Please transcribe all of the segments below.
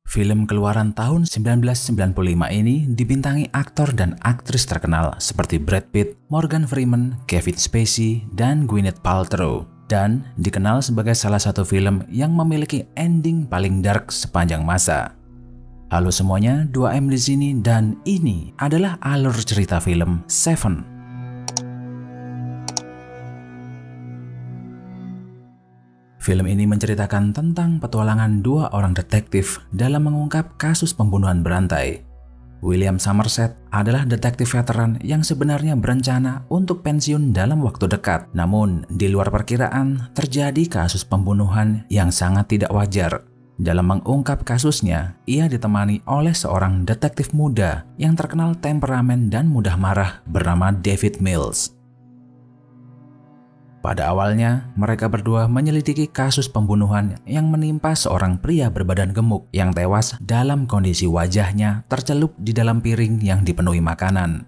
Film keluaran tahun 1995 ini dibintangi aktor dan aktris terkenal seperti Brad Pitt, Morgan Freeman, Kevin Spacey, dan Gwyneth Paltrow. Dan dikenal sebagai salah satu film yang memiliki ending paling dark sepanjang masa. Halo semuanya, 2M di sini dan ini adalah alur cerita film Seven. Film ini menceritakan tentang petualangan dua orang detektif dalam mengungkap kasus pembunuhan berantai. William Somerset adalah detektif veteran yang sebenarnya berencana untuk pensiun dalam waktu dekat. Namun, di luar perkiraan, terjadi kasus pembunuhan yang sangat tidak wajar. Dalam mengungkap kasusnya, ia ditemani oleh seorang detektif muda yang terkenal temperamen dan mudah marah bernama David Mills. Pada awalnya, mereka berdua menyelidiki kasus pembunuhan yang menimpa seorang pria berbadan gemuk yang tewas dalam kondisi wajahnya tercelup di dalam piring yang dipenuhi makanan.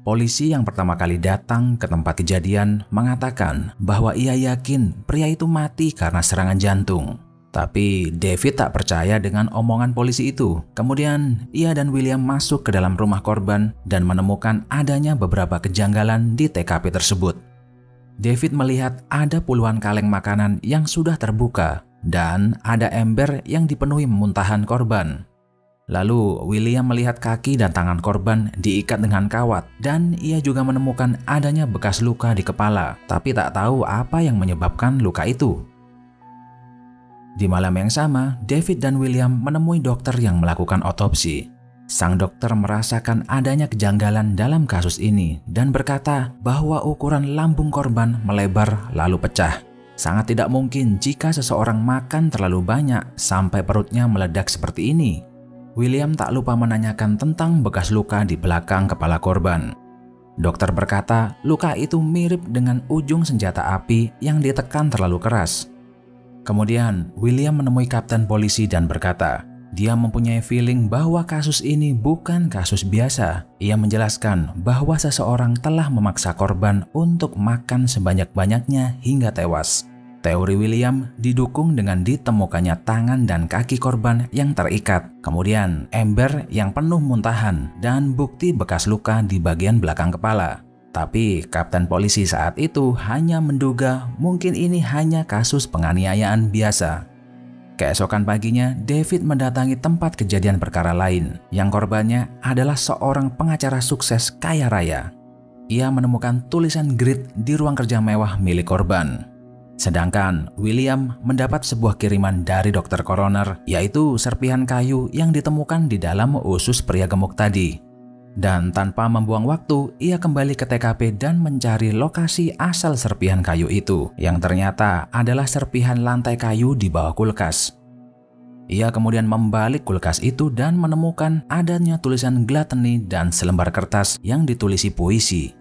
Polisi yang pertama kali datang ke tempat kejadian mengatakan bahwa ia yakin pria itu mati karena serangan jantung. Tapi David tak percaya dengan omongan polisi itu. Kemudian, ia dan William masuk ke dalam rumah korban dan menemukan adanya beberapa kejanggalan di TKP tersebut. David melihat ada puluhan kaleng makanan yang sudah terbuka dan ada ember yang dipenuhi muntahan korban. Lalu William melihat kaki dan tangan korban diikat dengan kawat dan ia juga menemukan adanya bekas luka di kepala, tapi tak tahu apa yang menyebabkan luka itu. Di malam yang sama, David dan William menemui dokter yang melakukan otopsi. Sang dokter merasakan adanya kejanggalan dalam kasus ini dan berkata bahwa ukuran lambung korban melebar lalu pecah. Sangat tidak mungkin jika seseorang makan terlalu banyak sampai perutnya meledak seperti ini. William tak lupa menanyakan tentang bekas luka di belakang kepala korban. Dokter berkata luka itu mirip dengan ujung senjata api yang ditekan terlalu keras. Kemudian William menemui kapten polisi dan berkata, dia mempunyai feeling bahwa kasus ini bukan kasus biasa. Ia menjelaskan bahwa seseorang telah memaksa korban untuk makan sebanyak-banyaknya hingga tewas. Teori William didukung dengan ditemukannya tangan dan kaki korban yang terikat, kemudian ember yang penuh muntahan, dan bukti bekas luka di bagian belakang kepala. Tapi kapten polisi saat itu hanya menduga mungkin ini hanya kasus penganiayaan biasa. Keesokan paginya, David mendatangi tempat kejadian perkara lain, yang korbannya adalah seorang pengacara sukses kaya raya. Ia menemukan tulisan grid di ruang kerja mewah milik korban. Sedangkan William mendapat sebuah kiriman dari dokter koroner, yaitu serpihan kayu yang ditemukan di dalam usus pria gemuk tadi. Dan tanpa membuang waktu, ia kembali ke TKP dan mencari lokasi asal serpihan kayu itu, yang ternyata adalah serpihan lantai kayu di bawah kulkas. Ia kemudian membalik kulkas itu dan menemukan adanya tulisan gluttony dan selembar kertas yang ditulisi puisi.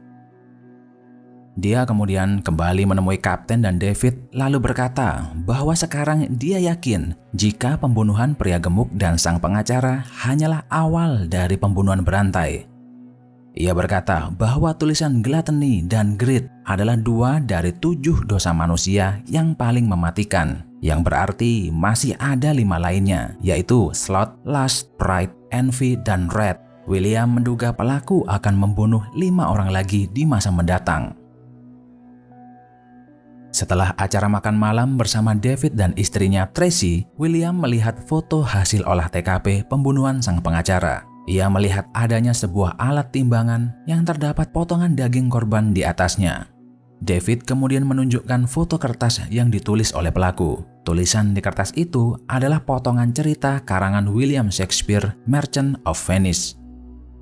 Dia kemudian kembali menemui Kapten dan David lalu berkata bahwa sekarang dia yakin jika pembunuhan pria gemuk dan sang pengacara hanyalah awal dari pembunuhan berantai. Ia berkata bahwa tulisan gluttony dan greed adalah 2 dari 7 dosa manusia yang paling mematikan, yang berarti masih ada 5 lainnya, yaitu sloth, lust, pride, envy, dan wrath. William menduga pelaku akan membunuh 5 orang lagi di masa mendatang. Setelah acara makan malam bersama David dan istrinya Tracy, William melihat foto hasil olah TKP pembunuhan sang pengacara. Ia melihat adanya sebuah alat timbangan yang terdapat potongan daging korban di atasnya. David kemudian menunjukkan foto kertas yang ditulis oleh pelaku. Tulisan di kertas itu adalah potongan cerita karangan William Shakespeare, Merchant of Venice.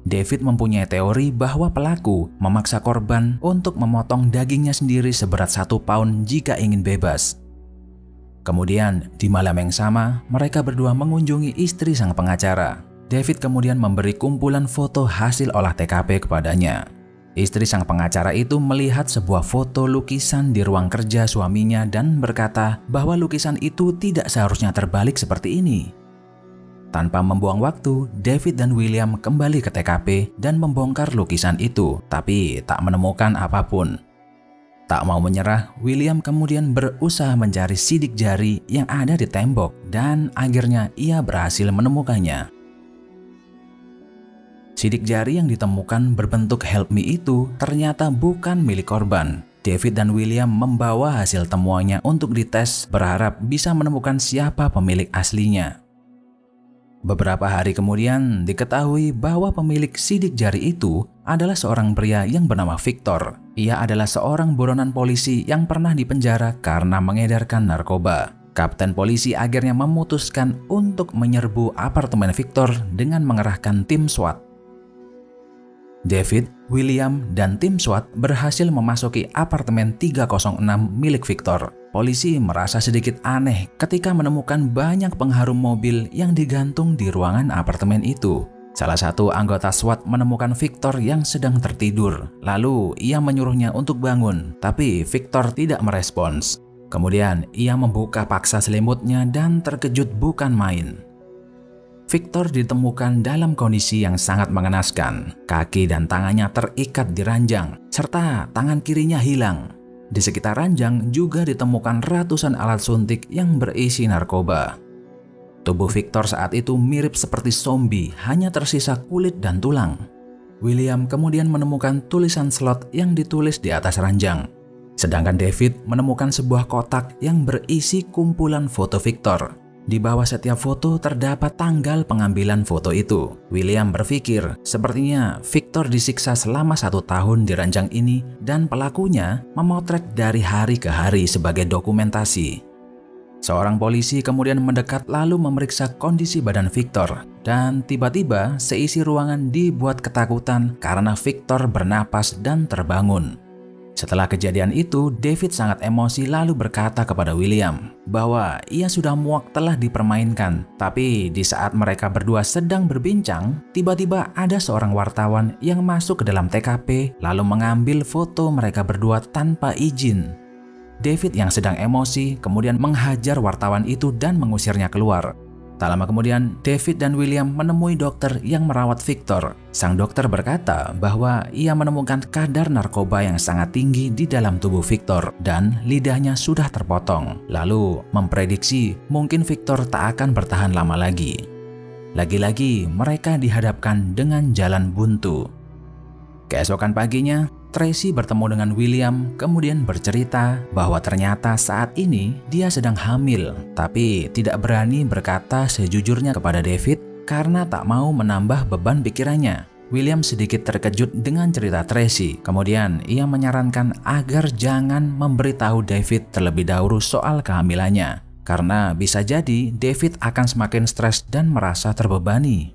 David mempunyai teori bahwa pelaku memaksa korban untuk memotong dagingnya sendiri seberat 1 pound jika ingin bebas. Kemudian, di malam yang sama, mereka berdua mengunjungi istri sang pengacara. David kemudian memberi kumpulan foto hasil olah TKP kepadanya. Istri sang pengacara itu melihat sebuah foto lukisan di ruang kerja suaminya dan berkata bahwa lukisan itu tidak seharusnya terbalik seperti ini. Tanpa membuang waktu, David dan William kembali ke TKP dan membongkar lukisan itu, tapi tak menemukan apapun. Tak mau menyerah, William kemudian berusaha mencari sidik jari yang ada di tembok dan akhirnya ia berhasil menemukannya. Sidik jari yang ditemukan berbentuk help me itu ternyata bukan milik korban. David dan William membawa hasil temuannya untuk dites, berharap bisa menemukan siapa pemilik aslinya. Beberapa hari kemudian diketahui bahwa pemilik sidik jari itu adalah seorang pria yang bernama Victor. Ia adalah seorang buronan polisi yang pernah dipenjara karena mengedarkan narkoba. Kapten polisi akhirnya memutuskan untuk menyerbu apartemen Victor dengan mengerahkan tim SWAT. David, William, dan tim SWAT berhasil memasuki apartemen 306 milik Victor. Polisi merasa sedikit aneh ketika menemukan banyak pengharum mobil yang digantung di ruangan apartemen itu. Salah satu anggota SWAT menemukan Victor yang sedang tertidur. Lalu ia menyuruhnya untuk bangun, tapi Victor tidak merespons. Kemudian ia membuka paksa selimutnya dan terkejut bukan main. Victor ditemukan dalam kondisi yang sangat mengenaskan. Kaki dan tangannya terikat di ranjang, serta tangan kirinya hilang. Di sekitar ranjang juga ditemukan ratusan alat suntik yang berisi narkoba. Tubuh Victor saat itu mirip seperti zombie, hanya tersisa kulit dan tulang. William kemudian menemukan tulisan slot yang ditulis di atas ranjang. Sedangkan David menemukan sebuah kotak yang berisi kumpulan foto Victor. Di bawah setiap foto terdapat tanggal pengambilan foto itu. William berpikir sepertinya Victor disiksa selama 1 tahun di ranjang ini dan pelakunya memotret dari hari ke hari sebagai dokumentasi. Seorang polisi kemudian mendekat lalu memeriksa kondisi badan Victor dan tiba-tiba seisi ruangan dibuat ketakutan karena Victor bernapas dan terbangun. Setelah kejadian itu, David sangat emosi lalu berkata kepada William bahwa ia sudah muak telah dipermainkan. Tapi di saat mereka berdua sedang berbincang, tiba-tiba ada seorang wartawan yang masuk ke dalam TKP lalu mengambil foto mereka berdua tanpa izin. David yang sedang emosi kemudian menghajar wartawan itu dan mengusirnya keluar. Tak lama kemudian, David dan William menemui dokter yang merawat Victor. Sang dokter berkata bahwa ia menemukan kadar narkoba yang sangat tinggi di dalam tubuh Victor dan lidahnya sudah terpotong. Lalu memprediksi mungkin Victor tak akan bertahan lama lagi. Lagi-lagi mereka dihadapkan dengan jalan buntu. Keesokan paginya, Tracy bertemu dengan William kemudian bercerita bahwa ternyata saat ini dia sedang hamil, tapi tidak berani berkata sejujurnya kepada David karena tak mau menambah beban pikirannya. William sedikit terkejut dengan cerita Tracy. Kemudian ia menyarankan agar jangan memberitahu David terlebih dahulu soal kehamilannya, karena bisa jadi David akan semakin stres dan merasa terbebani.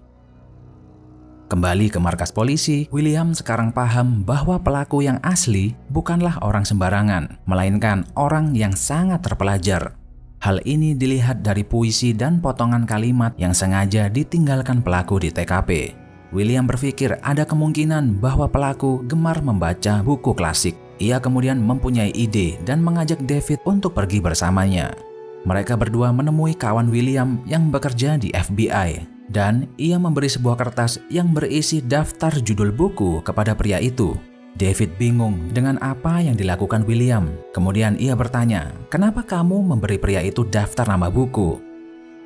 Kembali ke markas polisi, William sekarang paham bahwa pelaku yang asli bukanlah orang sembarangan, melainkan orang yang sangat terpelajar. Hal ini dilihat dari puisi dan potongan kalimat yang sengaja ditinggalkan pelaku di TKP. William berpikir ada kemungkinan bahwa pelaku gemar membaca buku klasik. Ia kemudian mempunyai ide dan mengajak David untuk pergi bersamanya. Mereka berdua menemui kawan William yang bekerja di FBI. Dan ia memberi sebuah kertas yang berisi daftar judul buku kepada pria itu. David bingung dengan apa yang dilakukan William. Kemudian ia bertanya, "Kenapa kamu memberi pria itu daftar nama buku?"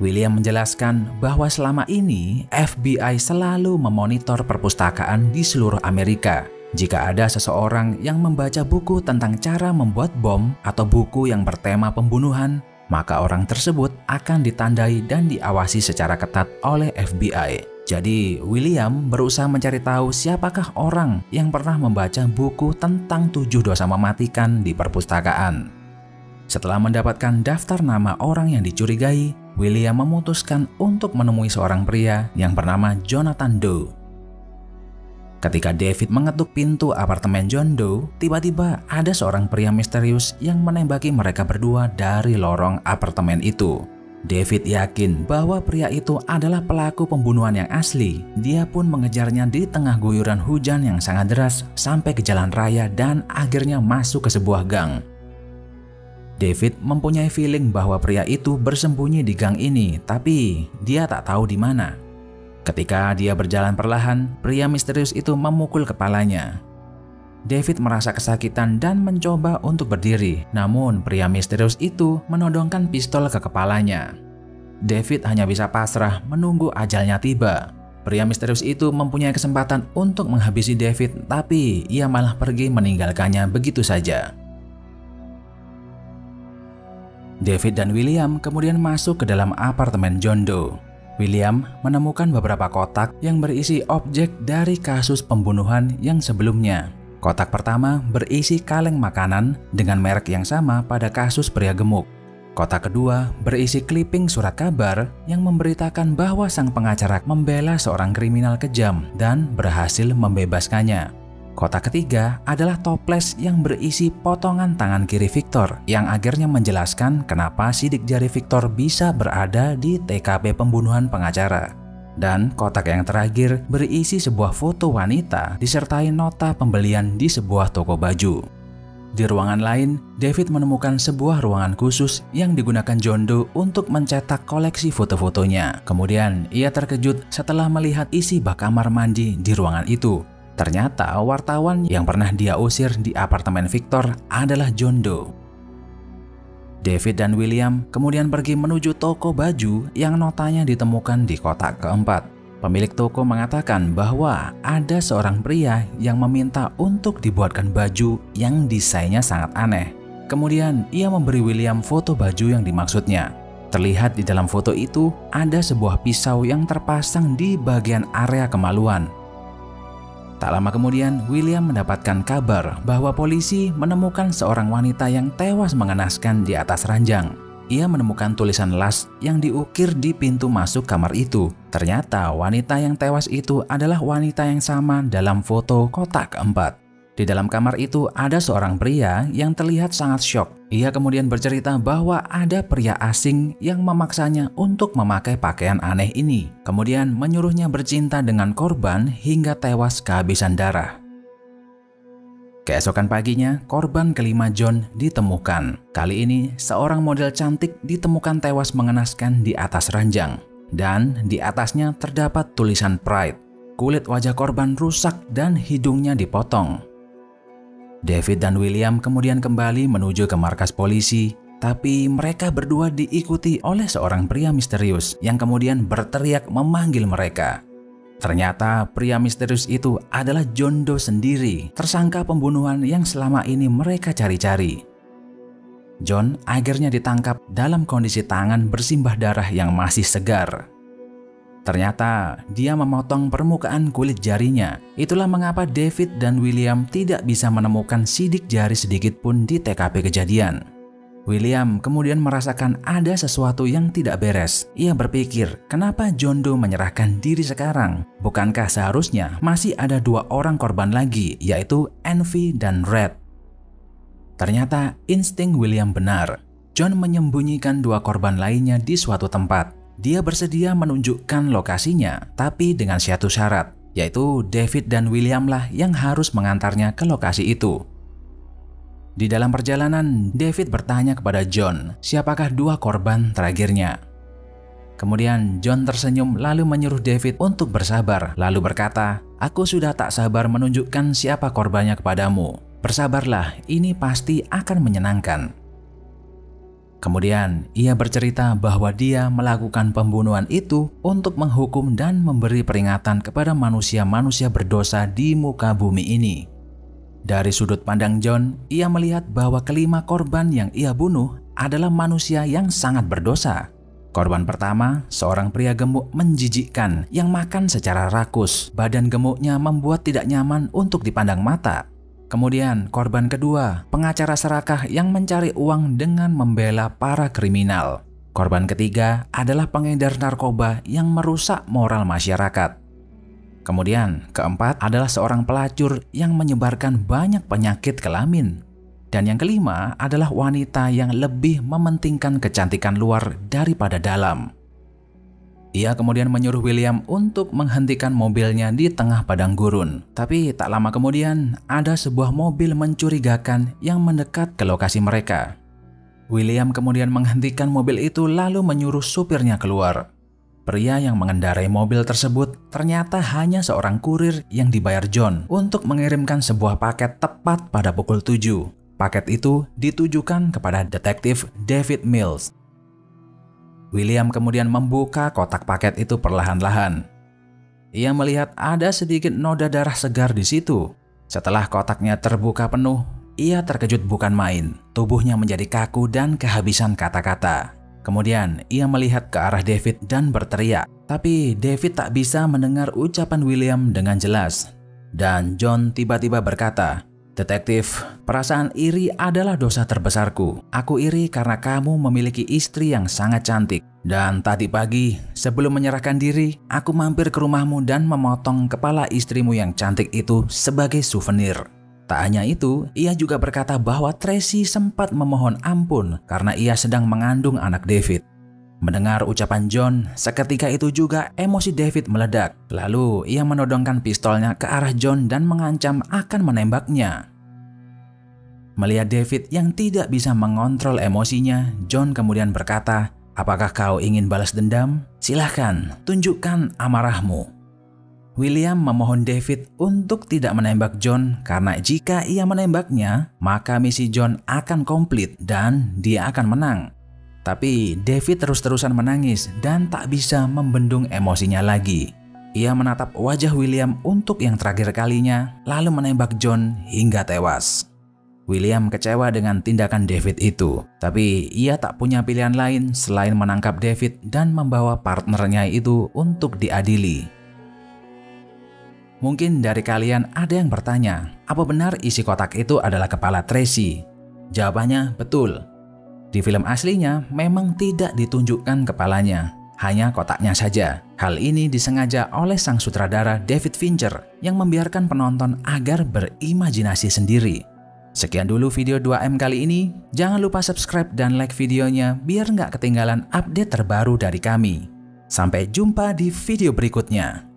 William menjelaskan bahwa selama ini FBI selalu memonitor perpustakaan di seluruh Amerika. Jika ada seseorang yang membaca buku tentang cara membuat bom atau buku yang bertema pembunuhan, maka orang tersebut akan ditandai dan diawasi secara ketat oleh FBI. Jadi, William berusaha mencari tahu siapakah orang yang pernah membaca buku tentang 7 dosa mematikan di perpustakaan. Setelah mendapatkan daftar nama orang yang dicurigai, William memutuskan untuk menemui seorang pria yang bernama Jonathan Doe. Ketika David mengetuk pintu apartemen John Doe, tiba-tiba ada seorang pria misterius yang menembaki mereka berdua dari lorong apartemen itu. David yakin bahwa pria itu adalah pelaku pembunuhan yang asli. Dia pun mengejarnya di tengah guyuran hujan yang sangat deras sampai ke jalan raya dan akhirnya masuk ke sebuah gang. David mempunyai feeling bahwa pria itu bersembunyi di gang ini, tapi dia tak tahu di mana. Ketika dia berjalan perlahan, pria misterius itu memukul kepalanya. David merasa kesakitan dan mencoba untuk berdiri, namun pria misterius itu menodongkan pistol ke kepalanya. David hanya bisa pasrah menunggu ajalnya tiba. Pria misterius itu mempunyai kesempatan untuk menghabisi David, tapi ia malah pergi meninggalkannya begitu saja. David dan William kemudian masuk ke dalam apartemen John Doe. William menemukan beberapa kotak yang berisi objek dari kasus pembunuhan yang sebelumnya. Kotak pertama berisi kaleng makanan dengan merek yang sama pada kasus pria gemuk. Kotak kedua berisi clipping surat kabar yang memberitakan bahwa sang pengacara membela seorang kriminal kejam dan berhasil membebaskannya. Kotak ketiga adalah toples yang berisi potongan tangan kiri Victor yang akhirnya menjelaskan kenapa sidik jari Victor bisa berada di TKP pembunuhan pengacara. Dan kotak yang terakhir berisi sebuah foto wanita disertai nota pembelian di sebuah toko baju. Di ruangan lain, David menemukan sebuah ruangan khusus yang digunakan John Doe untuk mencetak koleksi foto-fotonya. Kemudian, ia terkejut setelah melihat isi bak kamar mandi di ruangan itu. Ternyata wartawan yang pernah dia usir di apartemen Victor adalah John Doe. David dan William kemudian pergi menuju toko baju yang notanya ditemukan di kotak keempat. Pemilik toko mengatakan bahwa ada seorang pria yang meminta untuk dibuatkan baju yang desainnya sangat aneh. Kemudian ia memberi William foto baju yang dimaksudnya. Terlihat di dalam foto itu ada sebuah pisau yang terpasang di bagian area kemaluan. Tak lama kemudian, William mendapatkan kabar bahwa polisi menemukan seorang wanita yang tewas mengenaskan di atas ranjang. Ia menemukan tulisan las yang diukir di pintu masuk kamar itu. Ternyata wanita yang tewas itu adalah wanita yang sama dalam foto kotak keempat. Di dalam kamar itu ada seorang pria yang terlihat sangat syok. Ia kemudian bercerita bahwa ada pria asing yang memaksanya untuk memakai pakaian aneh ini. Kemudian menyuruhnya bercinta dengan korban hingga tewas kehabisan darah. Keesokan paginya, korban kelima John ditemukan. Kali ini, seorang model cantik ditemukan tewas mengenaskan di atas ranjang. Dan di atasnya terdapat tulisan Pride. Kulit wajah korban rusak dan hidungnya dipotong. David dan William kemudian kembali menuju ke markas polisi. Tapi mereka berdua diikuti oleh seorang pria misterius yang kemudian berteriak memanggil mereka. Ternyata pria misterius itu adalah John Doe sendiri, tersangka pembunuhan yang selama ini mereka cari-cari. John akhirnya ditangkap dalam kondisi tangan bersimbah darah yang masih segar. Ternyata dia memotong permukaan kulit jarinya. Itulah mengapa David dan William tidak bisa menemukan sidik jari sedikit pun di TKP kejadian. William kemudian merasakan ada sesuatu yang tidak beres. Ia berpikir, kenapa John Doe menyerahkan diri sekarang? Bukankah seharusnya masih ada dua orang korban lagi, yaitu Envy dan Red? Ternyata insting William benar. John menyembunyikan dua korban lainnya di suatu tempat. Dia bersedia menunjukkan lokasinya, tapi dengan satu syarat, yaitu David dan William lah yang harus mengantarnya ke lokasi itu. Di dalam perjalanan, David bertanya kepada John, siapakah dua korban terakhirnya. Kemudian John tersenyum lalu menyuruh David untuk bersabar, lalu berkata, "Aku sudah tak sabar menunjukkan siapa korbannya kepadamu. Bersabarlah, ini pasti akan menyenangkan." Kemudian ia bercerita bahwa dia melakukan pembunuhan itu untuk menghukum dan memberi peringatan kepada manusia-manusia berdosa di muka bumi ini. Dari sudut pandang John, ia melihat bahwa kelima korban yang ia bunuh adalah manusia yang sangat berdosa. Korban pertama, seorang pria gemuk menjijikkan yang makan secara rakus. Badan gemuknya membuat tidak nyaman untuk dipandang mata. Kemudian korban kedua, pengacara serakah yang mencari uang dengan membela para kriminal. Korban ketiga adalah pengedar narkoba yang merusak moral masyarakat. Kemudian keempat adalah seorang pelacur yang menyebarkan banyak penyakit kelamin. Dan yang kelima adalah wanita yang lebih mementingkan kecantikan luar daripada dalam. Ia kemudian menyuruh William untuk menghentikan mobilnya di tengah padang gurun. Tapi tak lama kemudian ada sebuah mobil mencurigakan yang mendekat ke lokasi mereka. William kemudian menghentikan mobil itu lalu menyuruh supirnya keluar. Pria yang mengendarai mobil tersebut ternyata hanya seorang kurir yang dibayar John untuk mengirimkan sebuah paket tepat pada pukul 7. Paket itu ditujukan kepada detektif David Mills. William kemudian membuka kotak paket itu perlahan-lahan. Ia melihat ada sedikit noda darah segar di situ. Setelah kotaknya terbuka penuh, ia terkejut bukan main. Tubuhnya menjadi kaku dan kehabisan kata-kata. Kemudian ia melihat ke arah David dan berteriak. Tapi David tak bisa mendengar ucapan William dengan jelas. Dan John tiba-tiba berkata, "Detektif, perasaan iri adalah dosa terbesarku. Aku iri karena kamu memiliki istri yang sangat cantik. Dan tadi pagi, sebelum menyerahkan diri, aku mampir ke rumahmu dan memotong kepala istrimu yang cantik itu sebagai souvenir." Tak hanya itu, ia juga berkata bahwa Tracy sempat memohon ampun karena ia sedang mengandung anak David. Mendengar ucapan John, seketika itu juga emosi David meledak. Lalu ia menodongkan pistolnya ke arah John dan mengancam akan menembaknya. Melihat David yang tidak bisa mengontrol emosinya, John kemudian berkata, "Apakah kau ingin balas dendam? Silahkan, tunjukkan amarahmu." William memohon David untuk tidak menembak John karena jika ia menembaknya, maka misi John akan komplit dan dia akan menang. Tapi David terus-terusan menangis dan tak bisa membendung emosinya lagi. Ia menatap wajah William untuk yang terakhir kalinya, lalu menembak John hingga tewas. William kecewa dengan tindakan David itu, tapi ia tak punya pilihan lain selain menangkap David dan membawa partnernya itu untuk diadili. Mungkin dari kalian ada yang bertanya, apa benar isi kotak itu adalah kepala Tracy? Jawabannya betul. Di film aslinya memang tidak ditunjukkan kepalanya, hanya kotaknya saja. Hal ini disengaja oleh sang sutradara David Fincher yang membiarkan penonton agar berimajinasi sendiri. Sekian dulu video 2M kali ini. Jangan lupa subscribe dan like videonya biar nggak ketinggalan update terbaru dari kami. Sampai jumpa di video berikutnya.